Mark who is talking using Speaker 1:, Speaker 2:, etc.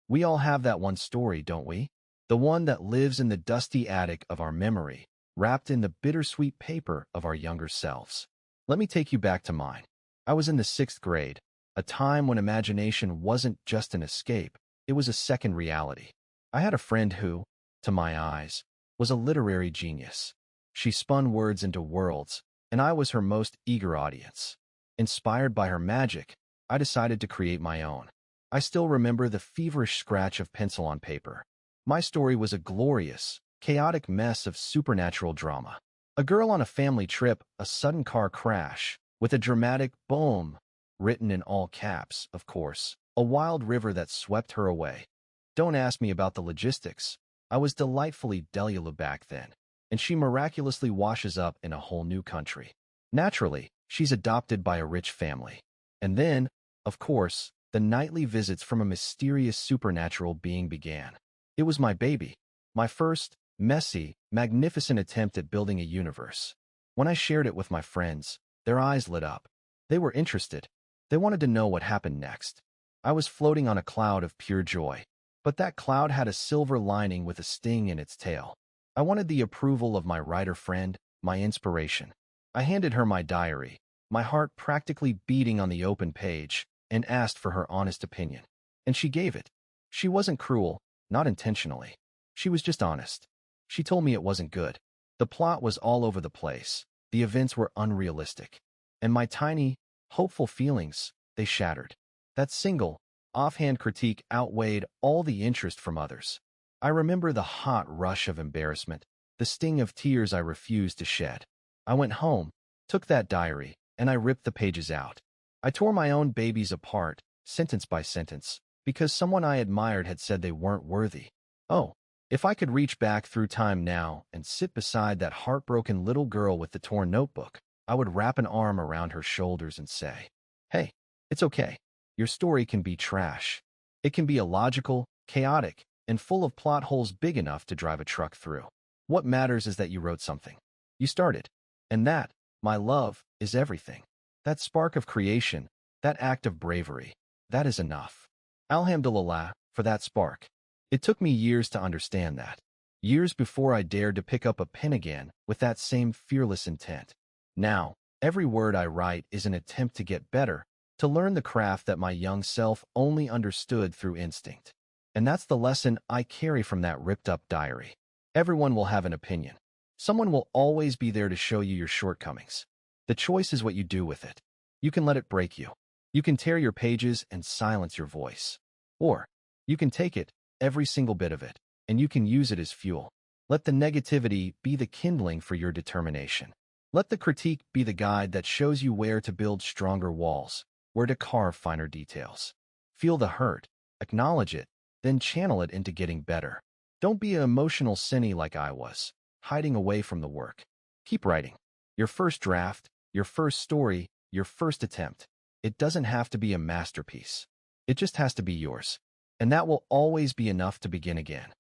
Speaker 1: We all have that one story, don't we? The one that lives in the dusty attic of our memory, wrapped in the bittersweet paper of our younger selves. Let me take you back to mine. I was in the 6th grade, a time when imagination wasn't just an escape, it was a second reality. I had a friend who, to my eyes, was a literary genius. She spun words into worlds, and I was her most eager audience. Inspired by her magic, I decided to create my own. I still remember the feverish scratch of pencil on paper. My story was a glorious, chaotic mess of supernatural drama. A girl on a family trip, a sudden car crash, with a dramatic boom, written in all caps, of course, a wild river that swept her away. Don't ask me about the logistics. I was delightfully delulu back then, and she miraculously washes up in a whole new country. Naturally, she's adopted by a rich family. And then, of course, the nightly visits from a mysterious supernatural being began. It was my baby, my first, messy, magnificent attempt at building a universe. When I shared it with my friends, their eyes lit up. They were interested. They wanted to know what happened next. I was floating on a cloud of pure joy. But that cloud had a silver lining with a sting in its tail. I wanted the approval of my writer friend, my inspiration. I handed her my diary, my heart practically beating on the open page, and asked for her honest opinion. And she gave it. She wasn't cruel, not intentionally. She was just honest. She told me it wasn't good. The plot was all over the place. The events were unrealistic. And my tiny, hopeful feelings, they shattered. That single, offhand critique outweighed all the interest from others. I remember the hot rush of embarrassment, the sting of tears I refused to shed. I went home, took that diary, and I ripped the pages out. I tore my own babies apart, sentence by sentence, because someone I admired had said they weren't worthy. Oh, if I could reach back through time now and sit beside that heartbroken little girl with the torn notebook, I would wrap an arm around her shoulders and say, "Hey, it's okay. Your story can be trash. It can be illogical, chaotic, and full of plot holes big enough to drive a truck through. What matters is that you wrote something. You started. And that, my love, is everything. That spark of creation, that act of bravery, that is enough. Alhamdulillah for that spark. It took me years to understand that. Years before I dared to pick up a pen again with that same fearless intent. Now, every word I write is an attempt to get better, to learn the craft that my young self only understood through instinct. And that's the lesson I carry from that ripped-up diary. Everyone will have an opinion. Someone will always be there to show you your shortcomings. The choice is what you do with it. You can let it break you. You can tear your pages and silence your voice. Or, you can take it, every single bit of it, and you can use it as fuel. Let the negativity be the kindling for your determination. Let the critique be the guide that shows you where to build stronger walls, where to carve finer details. Feel the hurt, acknowledge it, then channel it into getting better. Don't be an emotional cynic like I was, hiding away from the work. Keep writing. Your first draft, your first story, your first attempt. It doesn't have to be a masterpiece. It just has to be yours. And that will always be enough to begin again.